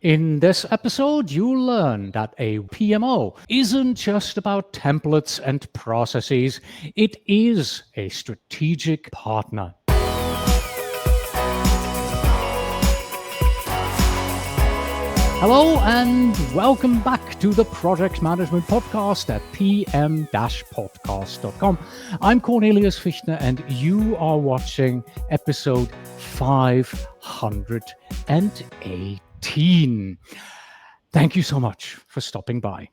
In this episode, you'll learn that a PMO isn't just about templates and processes, it is a strategic partner. Hello and welcome back to the Project Management Podcast at pm-podcast.com. I'm Cornelius Fichtner and you are watching episode 518. Thank you so much for stopping by.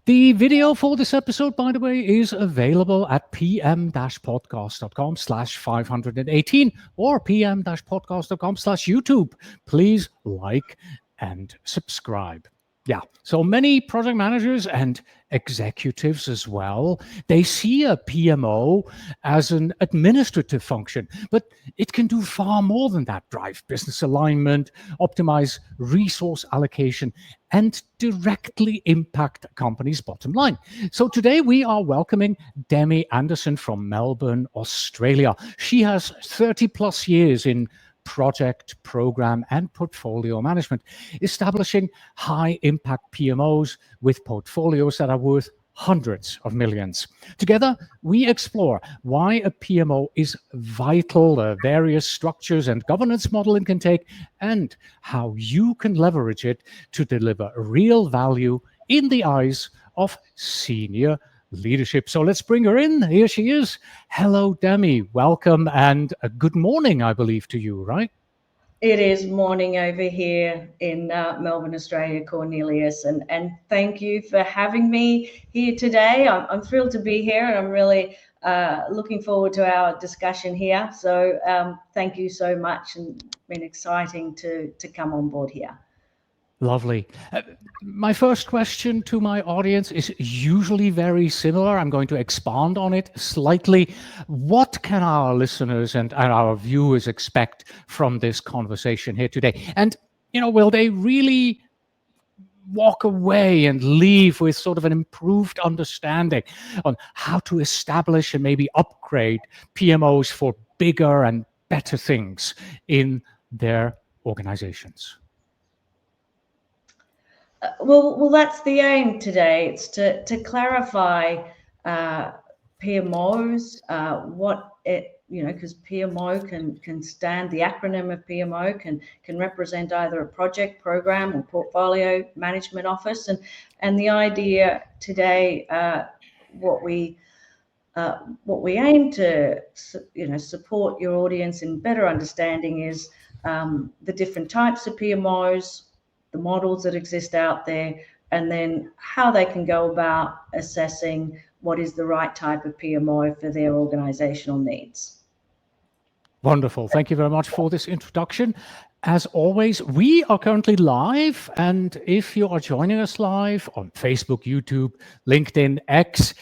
The video for this episode, by the way, is available at pm-podcast.com/518 or pm-podcast.com/YouTube. Please like and subscribe. Yeah, so many project managers and executives as well, they see a PMO as an administrative function, but it can do far more than that: drive business alignment, optimize resource allocation, and directly impact a company's bottom line. So today we are welcoming Demi Anderson from Melbourne, Australia. She has 30 plus years in project, program, and portfolio management, establishing high-impact PMOs with portfolios that are worth hundreds of millions. Together, we explore why a PMO is vital, the various structures and governance model it can take, and how you can leverage it to deliver real value in the eyes of senior leadership. So let's bring her in. Here she is. Hello, Demi. Welcome and a good morning, I believe, to you, right? It is morning over here in Melbourne, Australia, Cornelius, and thank you for having me here today. I'm thrilled to be here, and I'm really looking forward to our discussion here. So thank you so much, and it's been exciting to come on board here. Lovely. My first question to my audience is usually very similar. I'm going to expand on it slightly. What can our listeners and our viewers expect from this conversation here today? And, will they really walk away and leave with sort of an improved understanding on how to establish and maybe upgrade PMOs for bigger and better things in their organizations? Well, that's the aim today. It's to clarify PMOs, what it, because PMO can stand, the acronym of PMO can represent either a project, program, or portfolio management office. And the idea today, what we aim to support your audience in better understanding is the different types of PMOs, the models that exist out there, and then how they can go about assessing what is the right type of PMO for their organizational needs. Wonderful. Thank you very much for this introduction. As always, we are currently live, and if you are joining us live on Facebook, YouTube, LinkedIn, X,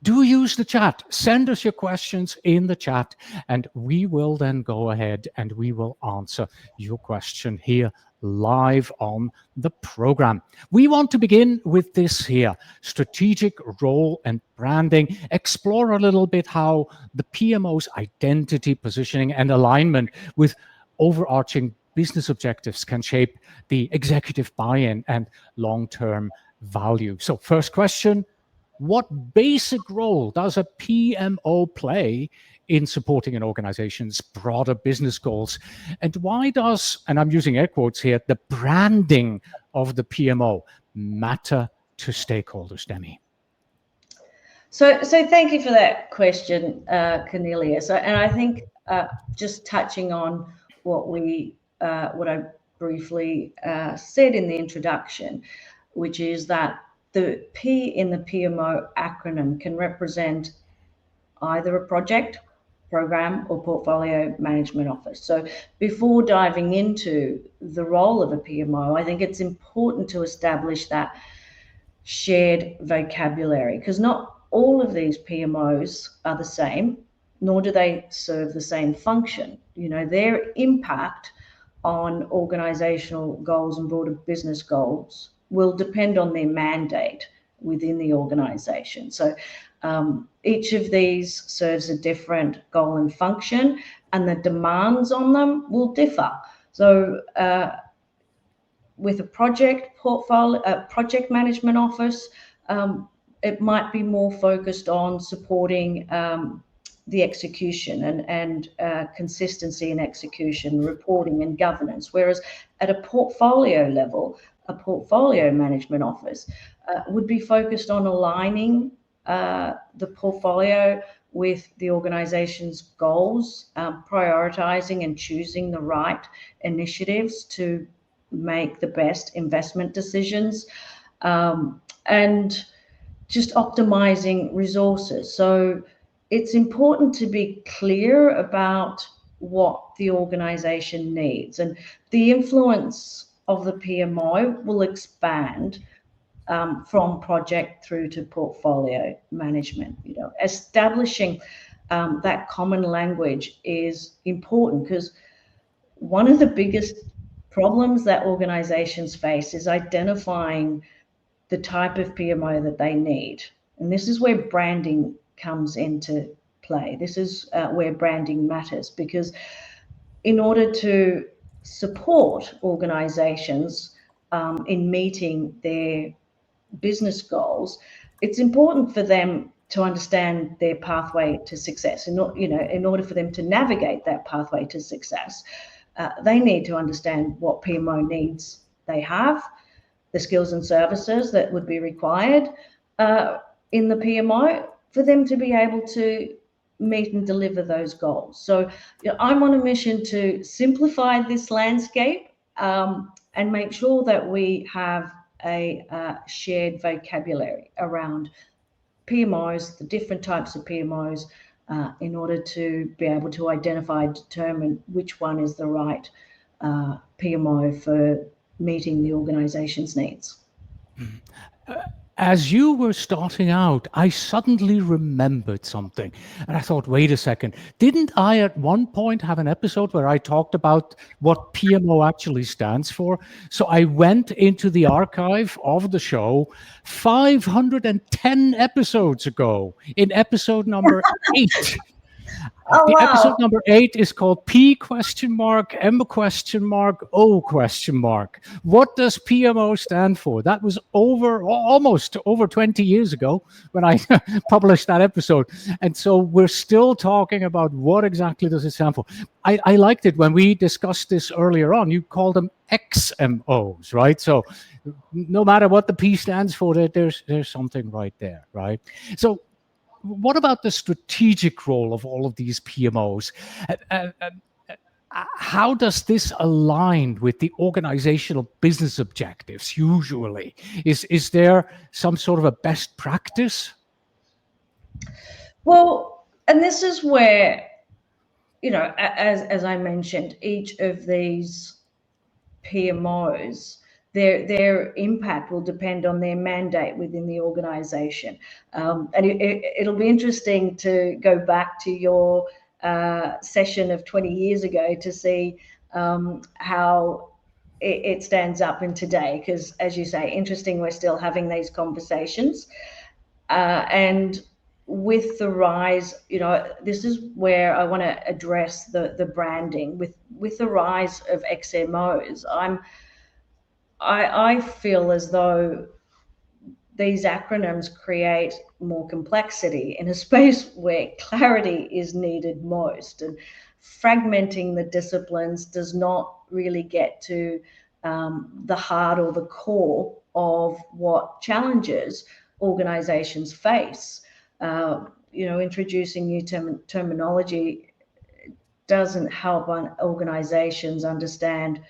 do use the chat. Send us your questions in the chat, and we will then go ahead and we will answer your question here live on the program. We want to begin with this here: strategic role and branding. Explore a little bit how the PMO's identity, positioning, and alignment with overarching business objectives can shape the executive buy-in and long-term value. So first question: what basic role does a PMO play in supporting an organization's broader business goals? And why does, and I'm using air quotes here, the branding of the PMO matter to stakeholders, Demi? So thank you for that question, Cornelius. And I think just touching on what I briefly said in the introduction, which is that the P in the PMO acronym can represent either a project, program, or portfolio management office. So before diving into the role of a PMO, I think it's important to establish that shared vocabulary, because not all of these PMOs are the same, nor do they serve the same function. Their impact on organizational goals and broader business goals will depend on their mandate within the organization. So each of these serves a different goal and function, and the demands on them will differ. So with a project portfolio, a project management office, it might be more focused on supporting the execution and consistency in execution, reporting and governance. Whereas at a portfolio level, a portfolio management office would be focused on aligning the portfolio with the organization's goals, prioritizing and choosing the right initiatives to make the best investment decisions, and just optimizing resources. So it's important to be clear about what the organization needs, and the influence of the PMO will expand from project through to portfolio management. Establishing that common language is important, because one of the biggest problems that organizations face is identifying the type of PMO that they need. And this is where branding comes into play. This is where branding matters, because in order to support organizations in meeting their business goals, it's important for them to understand their pathway to success. And in order for them to navigate that pathway to success, they need to understand what PMO needs they have, the skills and services that would be required in the PMO for them to be able to meet and deliver those goals. So I'm on a mission to simplify this landscape and make sure that we have a shared vocabulary around PMOs, the different types of PMOs, in order to be able to identify, determine which one is the right PMO for meeting the organization's needs. As you were starting out, I suddenly remembered something. And I thought, wait a second, didn't I at one point have an episode where I talked about what PMO actually stands for? So I went into the archive of the show 510 episodes ago, in episode number 8. Oh, The wow. episode number 8 is called P question mark, M question mark, O question mark. What does PMO stand for? That was almost over 20 years ago when I published that episode. And so we're still talking about what exactly does it stand for. I liked it when we discussed this earlier on. You called them XMOs, right? So no matter what the P stands for, there's something right there, right? So what about the strategic role of all of these PMOs? How does this align with the organizational business objectives usually? Is there some sort of a best practice? Well, and this is where, as I mentioned, each of these PMOs, their impact will depend on their mandate within the organization. And it'll be interesting to go back to your session of 20 years ago to see how it stands up in today. Because, as you say, interesting, we're still having these conversations. And with the rise, this is where I want to address the branding. With the rise of XMOs, I feel as though these acronyms create more complexity in a space where clarity is needed most. And fragmenting the disciplines does not really get to the heart or the core of what challenges organizations face. Introducing new terminology doesn't help organizations understand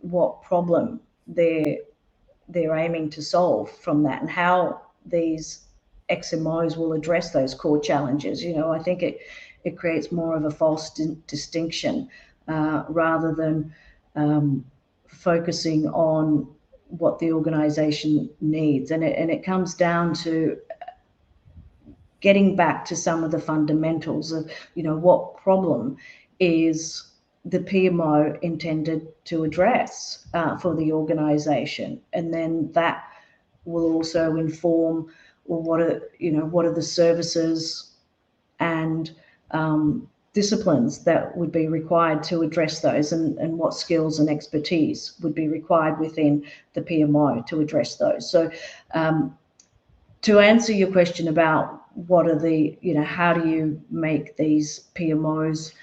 what problem they're aiming to solve from that, and how these XMOs will address those core challenges. I think it creates more of a false distinction rather than focusing on what the organization needs. And it comes down to getting back to some of the fundamentals of, what problem is the PMO intended to address for the organization. And then that will also inform, well, what are the services and disciplines that would be required to address those, and what skills and expertise would be required within the PMO to address those. So to answer your question about what are the, how do you make these PMOs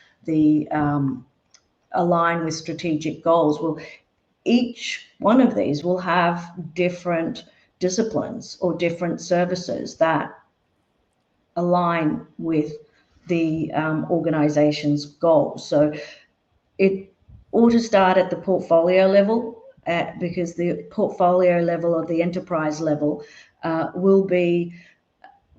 align with strategic goals? Well, each one of these will have different disciplines or different services that align with the organization's goals. So it ought to start at the portfolio level, because the portfolio level or the enterprise level will be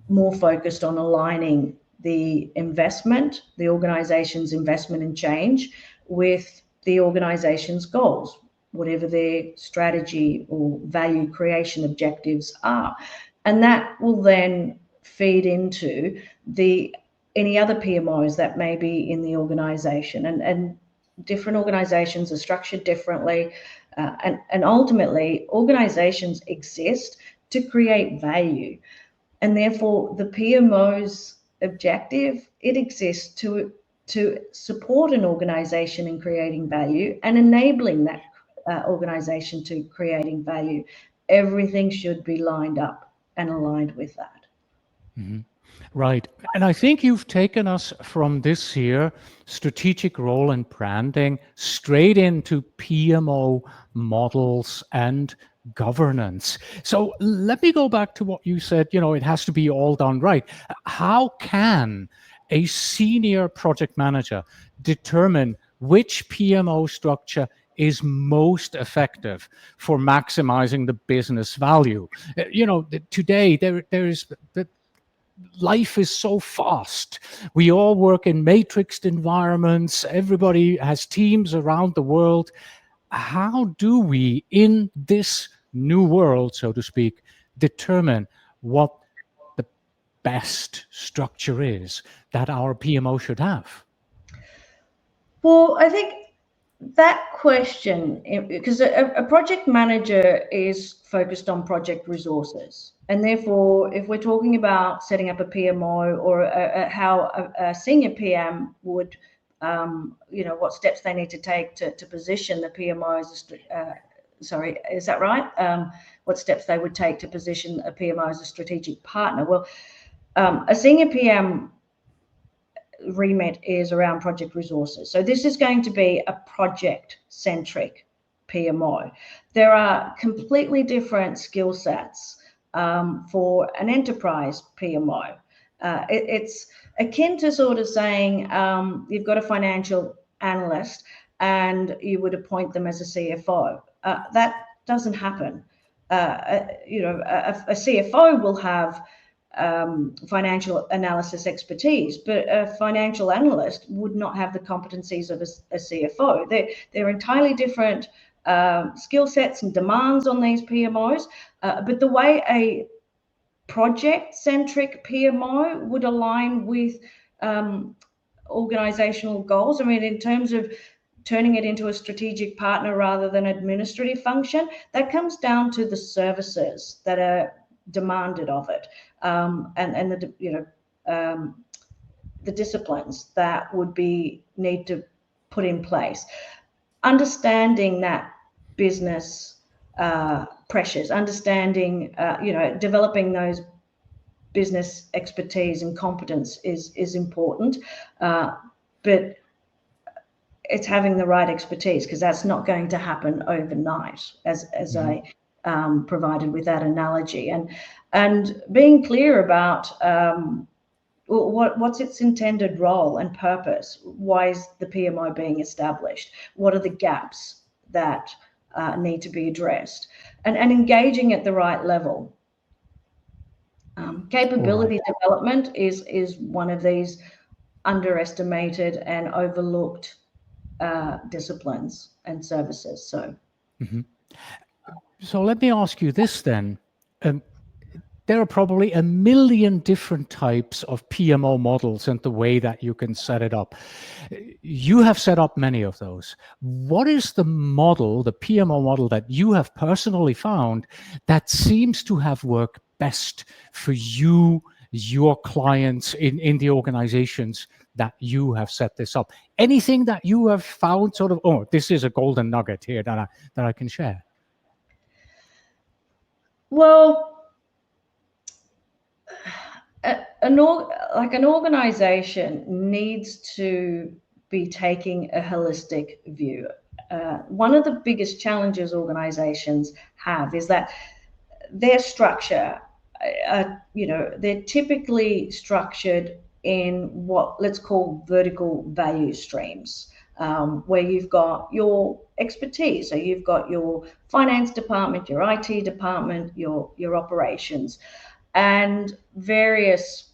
more focused on aligning the investment, the organization's investment in change, with the organization's goals, whatever their strategy or value creation objectives are. And that will then feed into any other PMOs that may be in the organization. And different organizations are structured differently. And ultimately, organizations exist to create value. And therefore, the PMO's objective, it exists to support an organization in creating value and enabling that organization to creating value. Everything should be lined up and aligned with that. Mm-hmm. Right. And I think you've taken us from this here strategic role and branding straight into PMO models and governance. So let me go back to what you said, it has to be all done right. How can a senior project manager determine which PMO structure is most effective for maximizing the business value? Today there is life is so fast. We all work in matrixed environments. Everybody has teams around the world. How do we, in this new world, so to speak, determine what the best structure is that our PMO should have? Well, I think that question, because a project manager is focused on project resources. And therefore, if we're talking about setting up a PMO or how a senior PM would, what steps they need to take to position the PMO as sorry, is that right? What steps they would take to position a PMO as a strategic partner? Well, a senior PM remit is around project resources. So this is going to be a project-centric PMO. There are completely different skill sets for an enterprise PMO. It's akin to sort of saying you've got a financial analyst and you would appoint them as a CFO. That doesn't happen. A CFO will have financial analysis expertise, but a financial analyst would not have the competencies of a CFO. They're entirely different skill sets and demands on these PMOs, but the way a project-centric PMO would align with organizational goals, in terms of turning it into a strategic partner rather than administrative function, that comes down to the services that are demanded of it, and the disciplines that would need to put in place. Understanding that business pressures, understanding, developing those business expertise and competence is important, but it's having the right expertise, because that's not going to happen overnight, as I provided with that analogy, and being clear about what's its intended role and purpose. Why is the PMO being established? What are the gaps that need to be addressed, and engaging at the right level. Capability development is one of these underestimated and overlooked disciplines and services. So let me ask you this then. There are probably a million different types of PMO models and the way that you can set it up. You have set up many of those. What is the model, the PMO model that you have personally found that seems to have worked best for you, your clients in the organizations that you have set this up? Anything that you have found sort of, oh, this is a golden nugget here that I can share? Well, an organization needs to be taking a holistic view. One of the biggest challenges organizations have is that their structure, they're typically structured in what let's call vertical value streams, where you've got your expertise. So you've got your finance department, your IT department, your operations, and various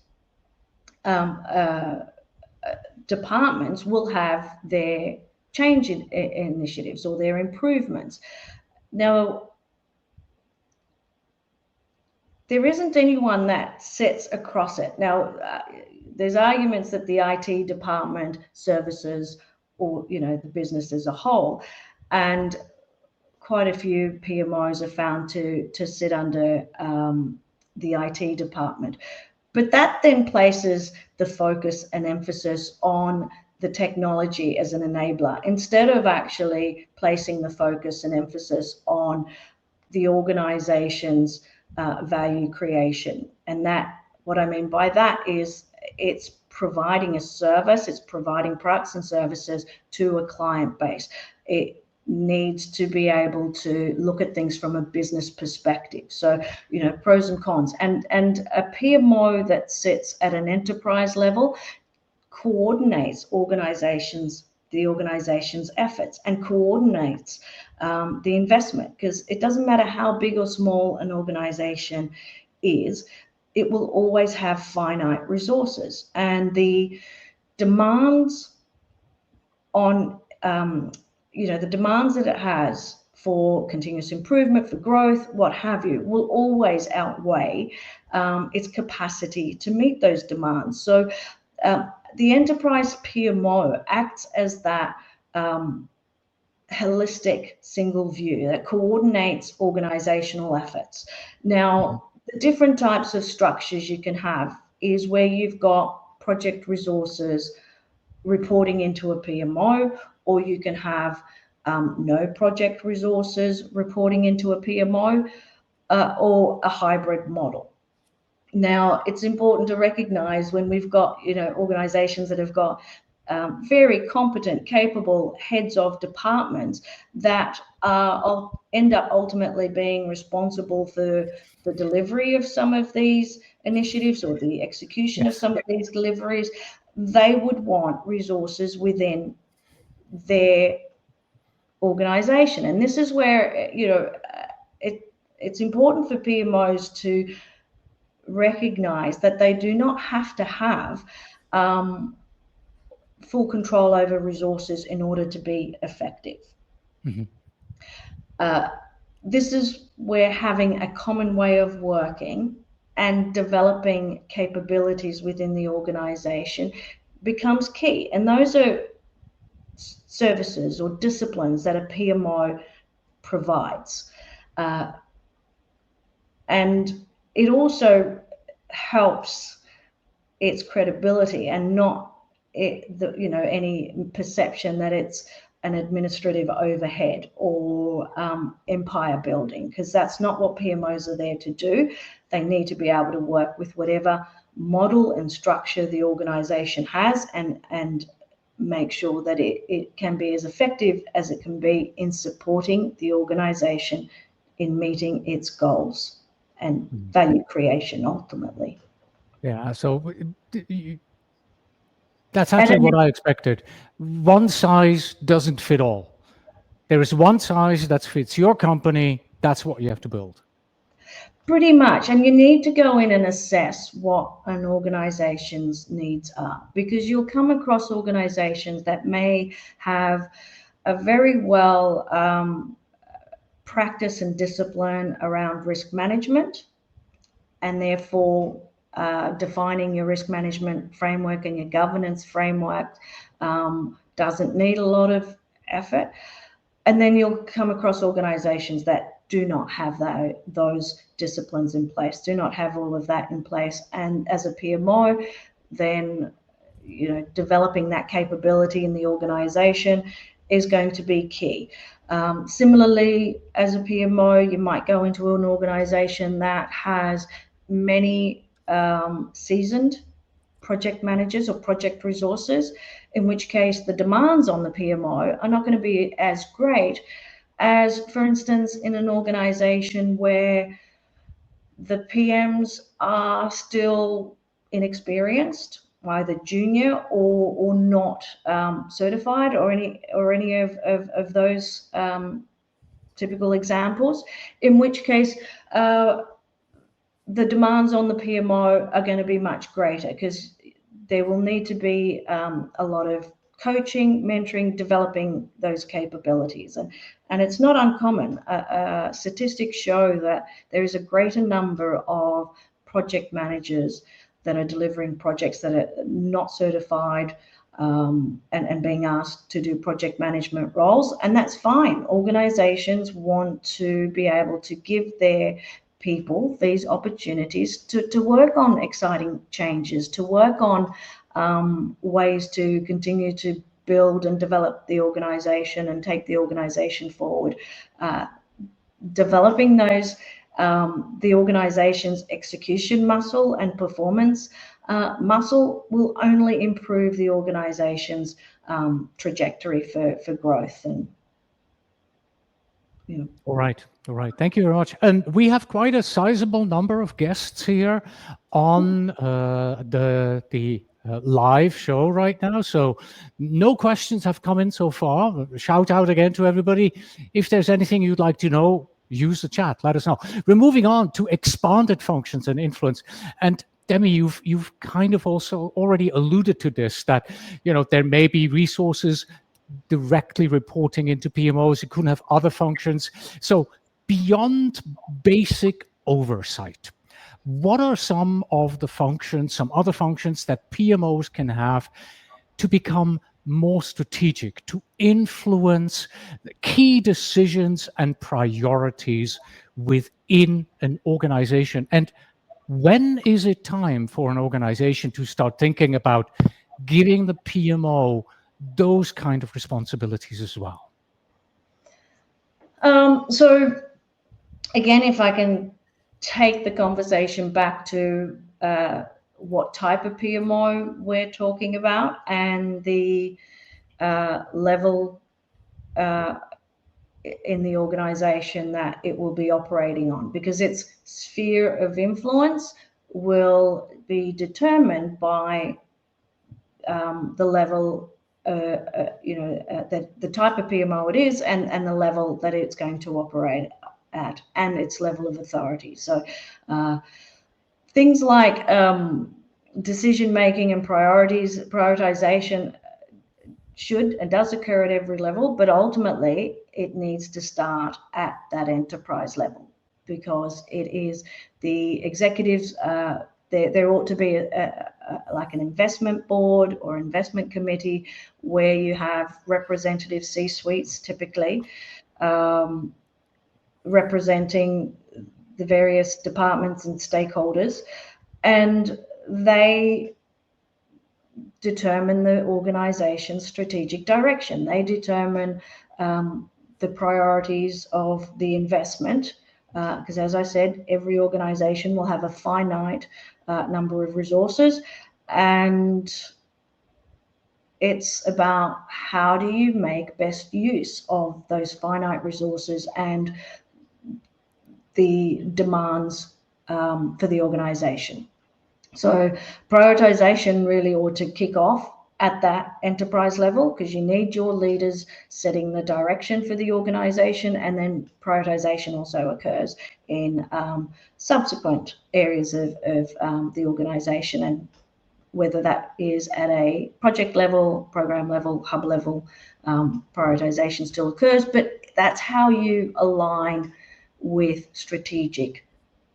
departments will have their change initiatives or their improvements. Now, there isn't anyone that sits across it. Now, there's arguments that the IT department services, or the business as a whole, and quite a few PMOs are found to sit under the IT department. But that then places the focus and emphasis on the technology as an enabler, instead of actually placing the focus and emphasis on the organization's value creation. And that, what I mean by that is, it's providing a service, it's providing products and services to a client base. It needs to be able to look at things from a business perspective. So, pros and cons. And a PMO that sits at an enterprise level coordinates the organization's efforts and coordinates the investment, because it doesn't matter how big or small an organization is, it will always have finite resources, and the demands on the demands that it has for continuous improvement, for growth, what have you, will always outweigh its capacity to meet those demands. So the enterprise PMO acts as that holistic single view that coordinates organizational efforts. Now, the different types of structures you can have is where you've got project resources reporting into a PMO, or you can have no project resources reporting into a PMO, or a hybrid model. Now, it's important to recognize when we've got organizations that have got very competent, capable heads of departments that end up ultimately being responsible for the delivery of some of these initiatives or the execution of some of these deliveries, they would want resources within their organization. And this is where it's important for PMOs to recognize that they do not have to have full control over resources in order to be effective. This is where having a common way of working and developing capabilities within the organization becomes key. And those are services or disciplines that a PMO provides. And it also helps its credibility and not any perception that it's an administrative overhead or empire building, because that's not what PMOs are there to do. They need to be able to work with whatever model and structure the organization has and make sure that it can be as effective as it can be in supporting the organization in meeting its goals and value creation ultimately. Yeah, so that's actually what I expected. One size doesn't fit all. There is one size that fits your company. That's what you have to build. Pretty much. And you need to go in and assess what an organization's needs are, because you'll come across organizations that may have a very well practice and discipline around risk management, and therefore defining your risk management framework and your governance framework doesn't need a lot of effort. And then you'll come across organizations that do not have those disciplines in place, do not have all of that in place. And as a PMO, then developing that capability in the organization is going to be key. Similarly, as a PMO, you might go into an organization that has many seasoned project managers or project resources, in which case the demands on the PMO are not going to be as great as, for instance, in an organization where the PMs are still inexperienced, either junior or not certified, or any of those typical examples, in which case the demands on the PMO are going to be much greater, because there will need to be a lot of coaching, mentoring, developing those capabilities. And it's not uncommon. Statistics show that there is a greater number of project managers that are delivering projects that are not certified and being asked to do project management roles. And that's fine. Organizations want to be able to give their people these opportunities to work on exciting changes, to work on ways to continue to build and develop the organization and take the organization forward. Developing those, the organization's execution muscle and performance muscle will only improve the organization's trajectory for growth. And All right. Thank you very much. And we have quite a sizable number of guests here on the live show right now. So no questions have come in so far. Shout out again to everybody. If there's anything you'd like to know, use the chat. Let us know. We're moving on to expanded functions and influence. And Demi, you've kind of also already alluded to this, that there may be resources directly reporting into PMOs. It couldn't have other functions. So beyond basic oversight, what are some of the functions, some other functions that PMOs can have to become more strategic, to influence the key decisions and priorities within an organization? And when is it time for an organization to start thinking about giving the PMO those kind of responsibilities as well? So again, if I can take the conversation back to what type of PMO we're talking about and the level in the organization that it will be operating on, because its sphere of influence will be determined by the level, the type of PMO it is, and the level that it's going to operate at, and its level of authority. So things like decision making and prioritization should and does occur at every level, but ultimately it needs to start at that enterprise level, because it is the executives. There ought to be like an investment board or investment committee where you have representative C-suites, typically representing the various departments and stakeholders, and they determine the organization's strategic direction. They determine the priorities of the investment, because as I said, every organization will have a finite number of resources, and it's about how do you make best use of those finite resources and the demands for the organization. So prioritization really ought to kick off at that enterprise level, because you need your leaders setting the direction for the organization, and then prioritization also occurs in subsequent areas of the organization, and whether that is at a project level, program level, hub level, prioritization still occurs, but that's how you align with strategic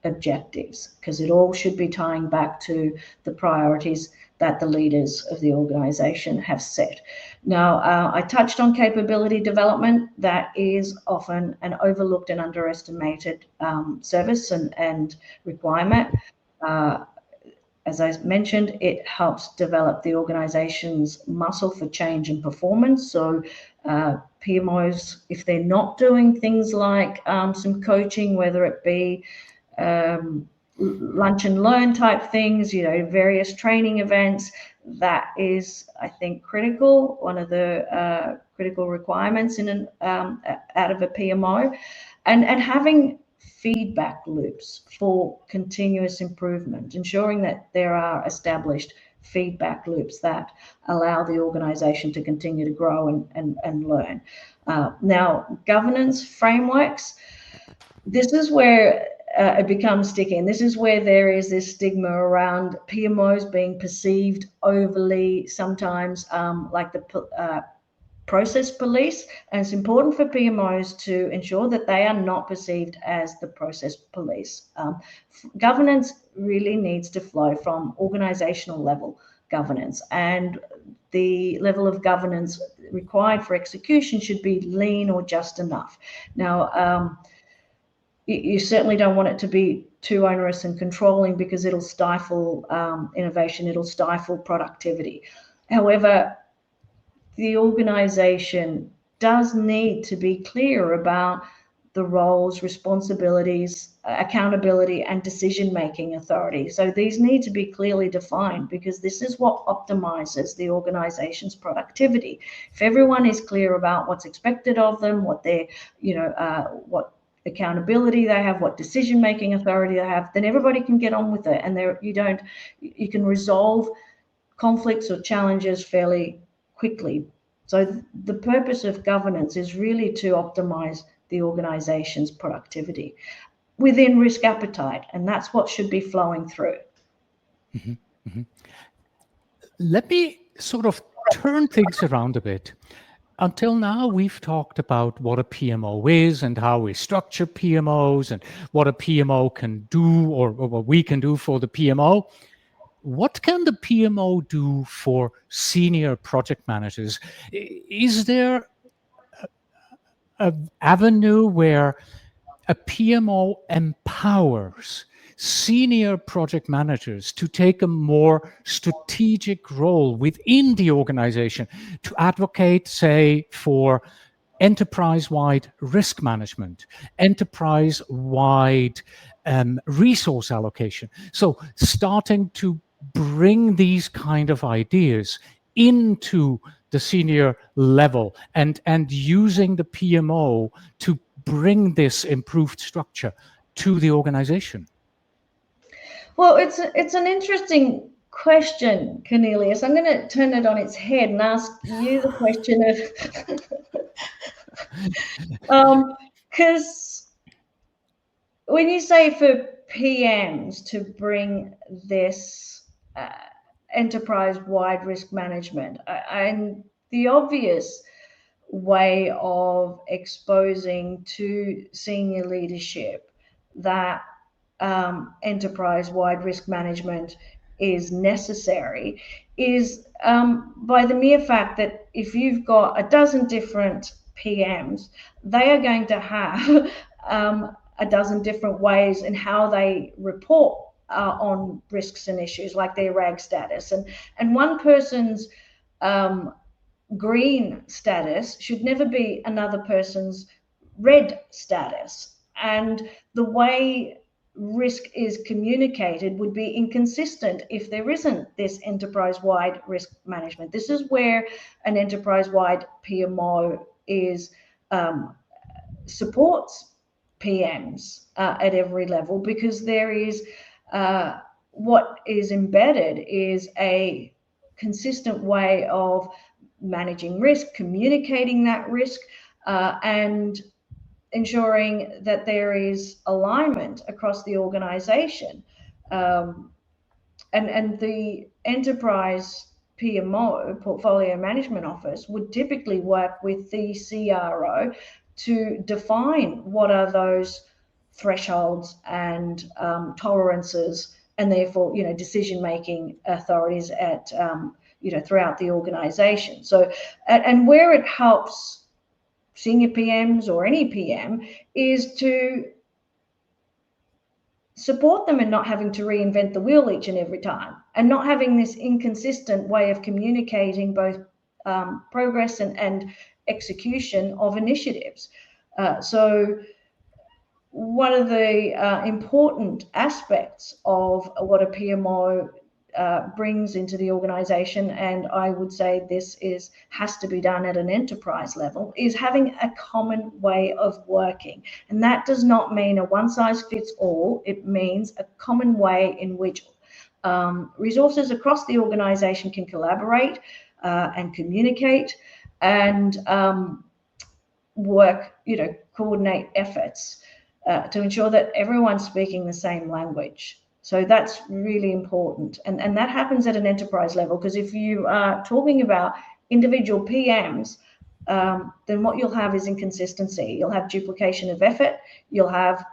objectives, because it all should be tying back to the priorities that the leaders of the organization have set. Now, I touched on capability development. That is often an overlooked and underestimated service and requirement. as I mentioned, it helps develop the organization's muscle for change and performance. So PMOs, if they're not doing things like some coaching, whether it be lunch and learn type things, various training events, that is, I think, critical. One of the critical requirements in out of a PMO, and having feedback loops for continuous improvement, ensuring that there are established feedback loops that allow the organization to continue to grow and learn. Now, governance frameworks, this is where it becomes sticky, and this is where there is this stigma around PMOs being perceived overly sometimes like the process police, and it's important for PMOs to ensure that they are not perceived as the process police. Governance really needs to flow from organizational level governance, and the level of governance required for execution should be lean or just enough. Now, you certainly don't want it to be too onerous and controlling, because it'll stifle innovation, it'll stifle productivity. However, the organization does need to be clear about the roles, responsibilities, accountability, and decision-making authority. So these need to be clearly defined, because this is what optimizes the organization's productivity. If everyone is clear about what's expected of them, what they're, what accountability they have, what decision-making authority they have, then everybody can get on with it, and you can resolve conflicts or challenges fairly quickly. So the purpose of governance is really to optimize the organization's productivity within risk appetite, and that's what should be flowing through. Mm-hmm. Mm-hmm. Let me sort of turn things around a bit. Until now, we've talked about what a PMO is and how we structure PMOs and what a PMO can do, or what we can do for the PMO. What can the PMO do for senior project managers? Is there an avenue where a PMO empowers senior project managers to take a more strategic role within the organization, to advocate, say, for enterprise-wide risk management, enterprise-wide resource allocation? So starting to bring these kind of ideas into the senior level and using the PMO to bring this improved structure to the organization? Well, it's an interesting question, Cornelius. I'm going to turn it on its head and ask you the question of, because when you say for PMs to bring this enterprise-wide risk management, and the obvious way of exposing to senior leadership that enterprise-wide risk management is necessary is by the mere fact that if you've got a dozen different PMs, they are going to have a dozen different ways in how they report on risks and issues, like their RAG status, and one person's green status should never be another person's red status, and the way risk is communicated would be inconsistent if there isn't this enterprise-wide risk management. This is where an enterprise-wide PMO is supports PMs at every level, because there is what is embedded is a consistent way of managing risk, communicating that risk, and ensuring that there is alignment across the organization. And the enterprise PMO, Portfolio Management Office, would typically work with the CRO to define what are those thresholds and tolerances, and therefore, decision-making authorities at, throughout the organization. So, and where it helps senior PMs or any PM is to support them in not having to reinvent the wheel each and every time, and not having this inconsistent way of communicating both progress and execution of initiatives. So one of the important aspects of what a PMO brings into the organization, and I would say this has to be done at an enterprise level, is having a common way of working. And that does not mean a one size fits all. It means a common way in which resources across the organization can collaborate and communicate and work, coordinate efforts to ensure that everyone's speaking the same language. So that's really important. And that happens at an enterprise level, because if you are talking about individual PMs, then what you'll have is inconsistency. You'll have duplication of effort. You'll have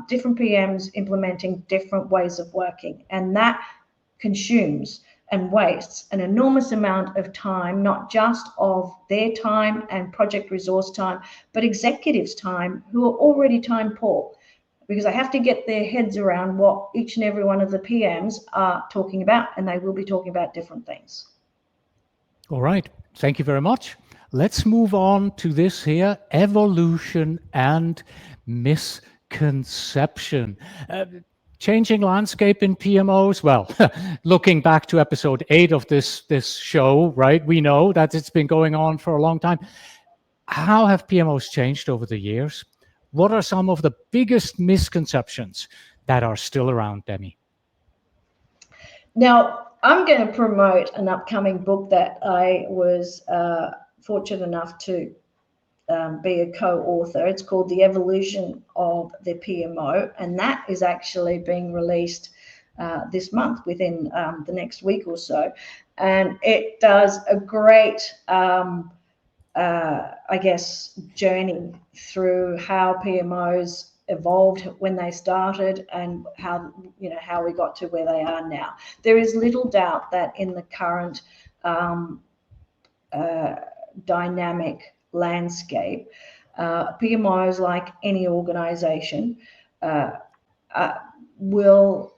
different PMs implementing different ways of working. And that consumes and wastes an enormous amount of time, not just of their time and project resource time, but executives' time who are already time poor, because they have to get their heads around what each and every one of the PMs are talking about, and they will be talking about different things. All right, thank you very much. Let's move on to this here, evolution and misconception. Changing landscape in PMOs. Well, looking back to episode 8 of this show, right? We know that it's been going on for a long time. How have PMOs changed over the years? What are some of the biggest misconceptions that are still around, Demi? Now, I'm going to promote an upcoming book that I was fortunate enough to be a co-author. It's called The Evolution of the PMO, and that is actually being released this month, within the next week or so. And it does a great, journey through how PMOs evolved when they started, and how we got to where they are now. There is little doubt that in the current dynamic landscape, PMOs, like any organization, will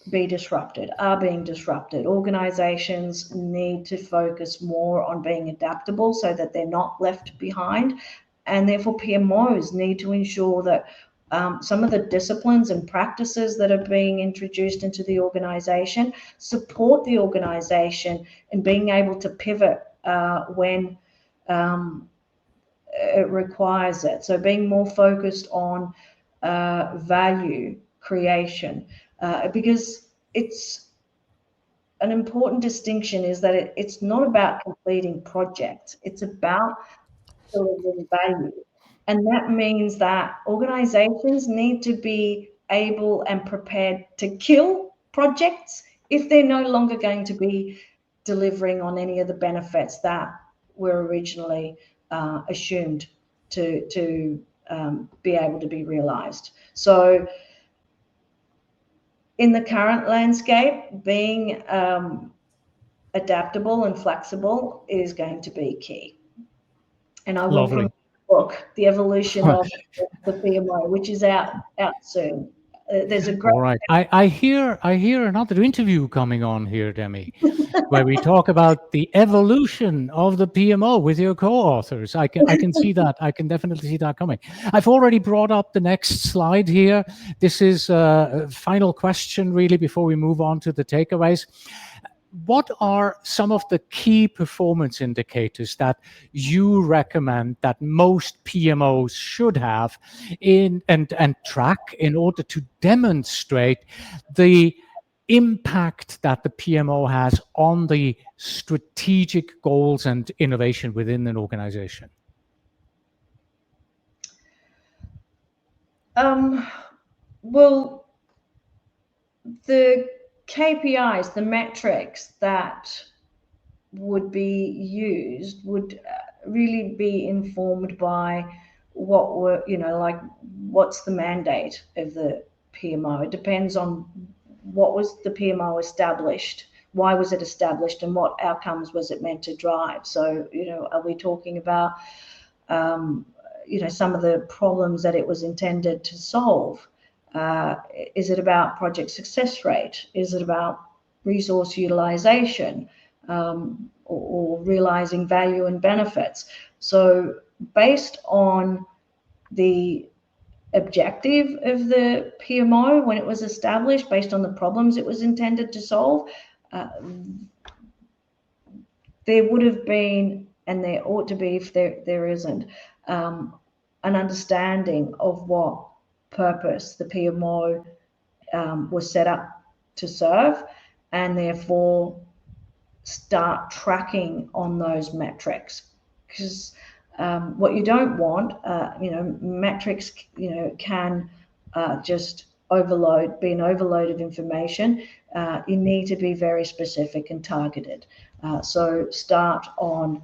be disrupted, are being disrupted. Organizations need to focus more on being adaptable so that they're not left behind, and therefore PMOs need to ensure that some of the disciplines and practices that are being introduced into the organization support the organization in being able to pivot when it requires it. So being more focused on value creation, because it's an important distinction, is that it's not about completing projects, it's about delivering value. And that means that organizations need to be able and prepared to kill projects if they're no longer going to be delivering on any of the benefits that were originally assumed to be able to be realized. So in the current landscape, being adaptable and flexible is going to be key. And I will promote the book, The Evolution of the PMO, which is out soon. There's a great. All right, I hear another interview coming on here, Demi, where we talk about the evolution of the PMO with your co-authors. I can see that. I can definitely see that coming. I've already brought up the next slide here. This is a final question, really, before we move on to the takeaways. What are some of the key performance indicators that you recommend that most PMOs should have and track in order to demonstrate the impact that the PMO has on the strategic goals and innovation within an organization? Well, the KPIs, the metrics that would be used would really be informed by what were, what's the mandate of the PMO. It depends on what was the PMO established, why was it established, and what outcomes was it meant to drive. So, are we talking about, some of the problems that it was intended to solve? Is it about project success rate? Is it about resource utilization, or realizing value and benefits? So based on the objective of the PMO when it was established, based on the problems it was intended to solve, there would have been, and there ought to be if there isn't, an understanding of what purpose the PMO was set up to serve, and therefore start tracking on those metrics. Because what you don't want, metrics, can just be an overload of information. You need to be very specific and targeted. So start on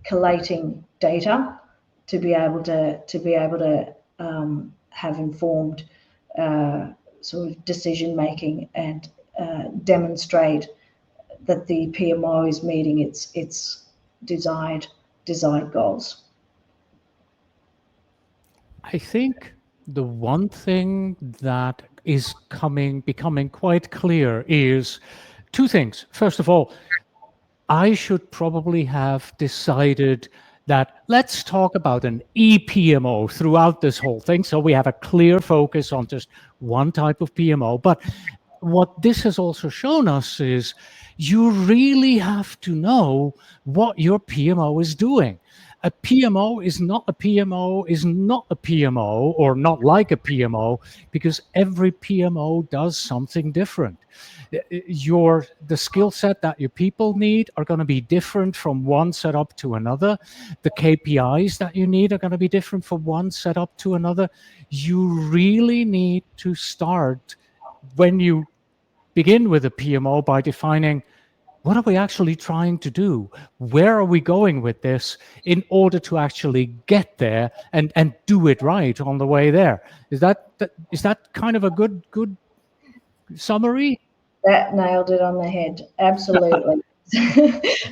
collating data to be able to have informed sort of decision making, and demonstrate that the PMO is meeting its desired goals. I think the one thing that is becoming quite clear is two things. First of all, I should probably have decided that let's talk about an ePMO throughout this whole thing, so we have a clear focus on just one type of PMO. But what this has also shown us is you really have to know what your PMO is doing. A PMO is not a PMO, is not a PMO, or not like a PMO, because every PMO does something different. The skill set that your people need are going to be different from one setup to another. The KPIs that you need are going to be different from one setup to another. You really need to start when you begin with a PMO by defining, what are we actually trying to do? Where are we going with this in order to actually get there and do it right on the way there? Is that kind of a good summary? That nailed it on the head. Absolutely.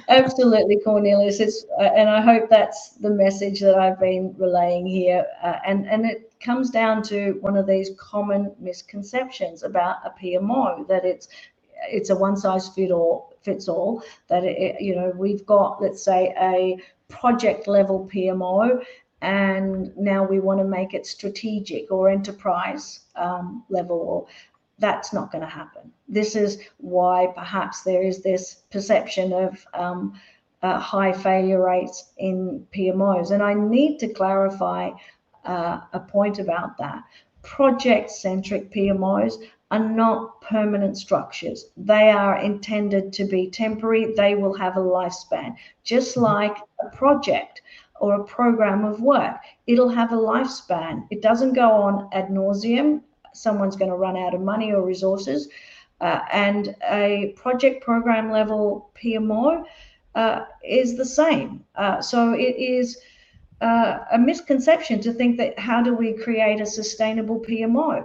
Absolutely, Cornelius. And I hope that's the message that I've been relaying here. And it comes down to one of these common misconceptions about a PMO, that it's a one size fits all. That we've got, let's say, a project level PMO, and now we want to make it strategic or enterprise level, or that's not going to happen. This is why perhaps there is this perception of high failure rates in PMOs. And I need to clarify a point about that. Project-centric PMOs are not permanent structures. They are intended to be temporary. They will have a lifespan, just like a project or a program of work. It'll have a lifespan. It doesn't go on ad nauseum. Someone's going to run out of money or resources. And a project program level PMO is the same. So it is a misconception to think that how do we create a sustainable PMO?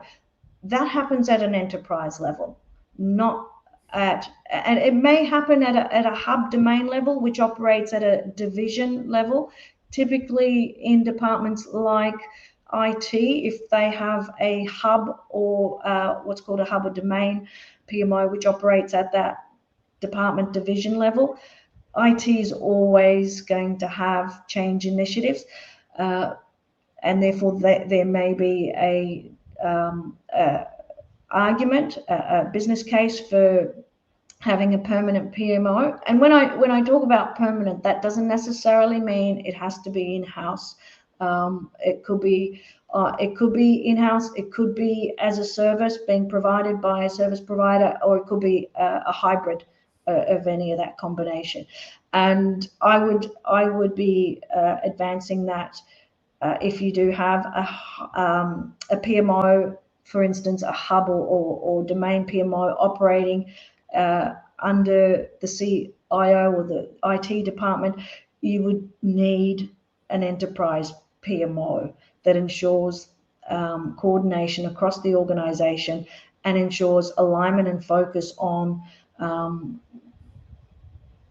That happens at an enterprise level, not and it may happen at a hub domain level, which operates at a division level, typically in departments like IT, if they have a hub or what's called a hub or domain PMO, which operates at that department division level. IT is always going to have change initiatives, and therefore there may be a argument, a business case for having a permanent PMO. And when I talk about permanent, that doesn't necessarily mean it has to be in-house. It could be in-house. It could be as a service being provided by a service provider, or it could be a hybrid of any of that combination. And I would be advancing that if you do have a PMO, for instance, a hub or domain PMO operating under the CIO or the IT department, you would need an enterprise PMO that ensures coordination across the organization and ensures alignment and focus on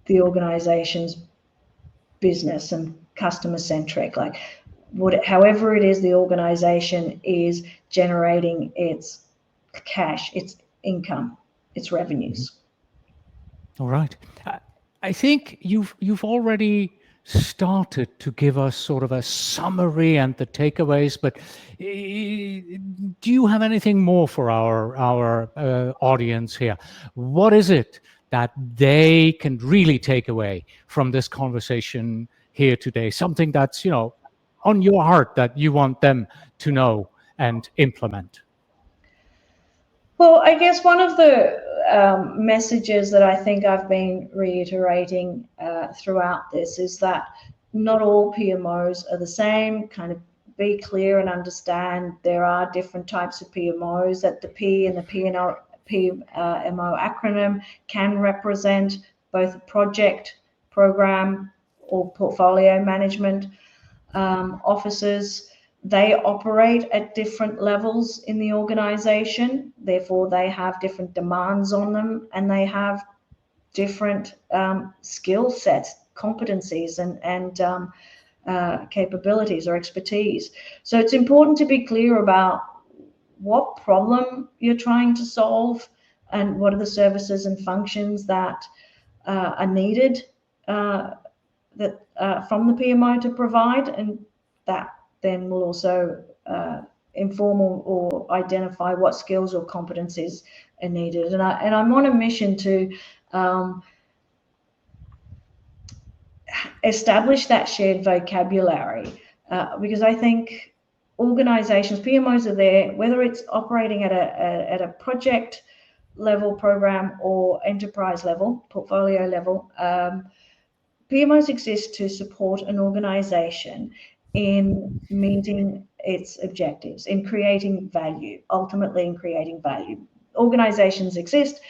the organization's business and customer centric. Like, however it is the organization is generating its cash, its income, its revenues. All right. I think you've already started to give us sort of a summary and the takeaways, but do you have anything more for our audience here? What is it that they can really take away from this conversation here today? Something that's, you know, on your heart that you want them to know and implement? Well, I guess one of the messages that I think I've been reiterating throughout this is that not all PMOs are the same. Kind of be clear and understand there are different types of PMOs, that the P and the PMO acronym can represent both a project, program, or portfolio management officers. They operate at different levels in the organization, therefore they have different demands on them, and they have different skill sets, competencies, and capabilities or expertise. So it's important to be clear about what problem you're trying to solve and what are the services and functions that are needed from the PMO to provide, and that then will also inform or identify what skills or competencies are needed. And I'm on a mission to establish that shared vocabulary because I think organizations, PMOs are there, whether it's operating at a project level, program, or enterprise level, portfolio level. PMOs exist to support an organization in meeting its objectives, in creating value, ultimately in creating value. Organizations exist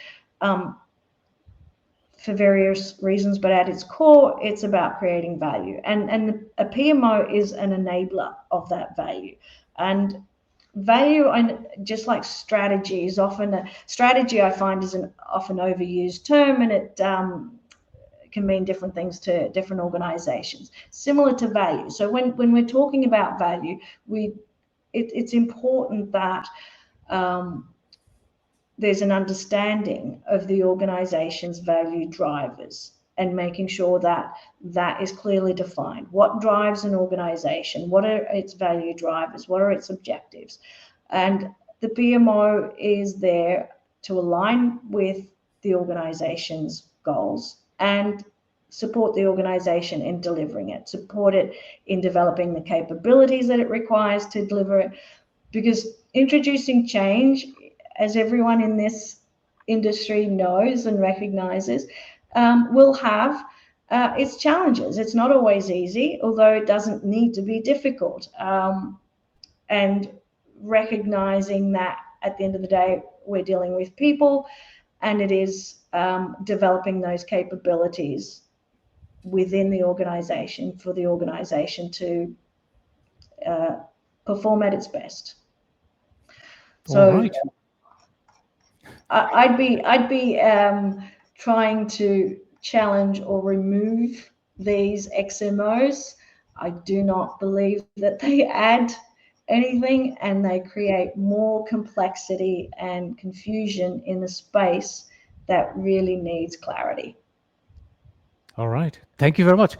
for various reasons, but at its core, it's about creating value. And a PMO is an enabler of that value. And value, and just like strategy, is often strategy, I find, is an often overused term, and it can mean different things to different organizations, similar to value. So when we're talking about value, it's important that there's an understanding of the organization's value drivers and making sure that that is clearly defined. What drives an organization? What are its value drivers? What are its objectives? And the PMO is there to align with the organization's goals and support the organization in delivering it, support it in developing the capabilities that it requires to deliver it. Because introducing change, as everyone in this industry knows and recognizes, will have its challenges. It's not always easy, although it doesn't need to be difficult. And recognizing that at the end of the day, we're dealing with people, and it is developing those capabilities within the organization for the organization to perform at its best. So All right. I'd be trying to challenge or remove these XMOs. I do not believe that they add anything, and they create more complexity and confusion in the space that really needs clarity. All right. Thank you very much.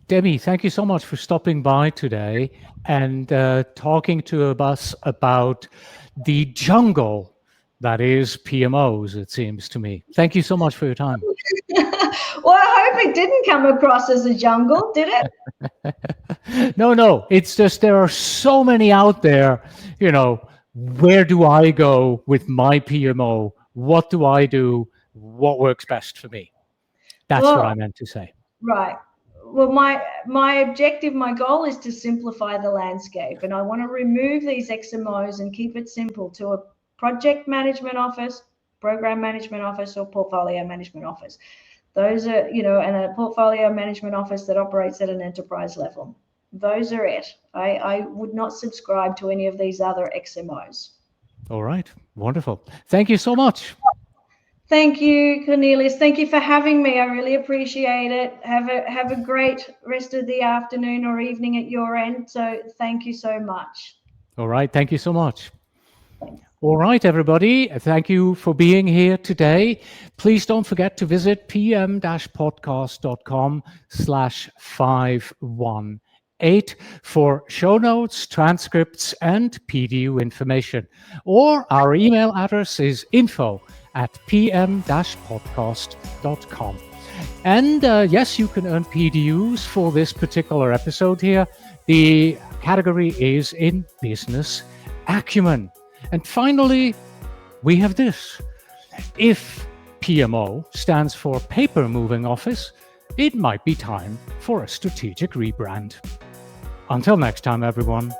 Demi, thank you so much for stopping by today and talking to us about the jungle that is PMOs, it seems to me. Thank you so much for your time. Well, I hope it didn't come across as a jungle, did it? No, it's just there are so many out there, you know, where do I go with my PMO? What do I do? What works best for me? That's what I meant to say. Right. Well, my objective, my goal is to simplify the landscape, and I want to remove these XMOs and keep it simple to a project management office, program management office, or portfolio management office. Those are, you know, and a portfolio management office that operates at an enterprise level. Those are it. I would not subscribe to any of these other XMOs. All right. Wonderful. Thank you so much. Thank you, Cornelius. Thank you for having me. I really appreciate it. Have a great rest of the afternoon or evening at your end. So thank you so much. All right. Thank you so much. Thanks. All right, everybody. Thank you for being here today. Please don't forget to visit pm-podcast.com/518 for show notes, transcripts, and PDU information. Or our email address is info@pm-podcast.com. And yes, you can earn PDUs for this particular episode here. The category is in business acumen. And finally, we have this. If PMO stands for Paper Moving Office, it might be time for a strategic rebrand. Until next time, everyone.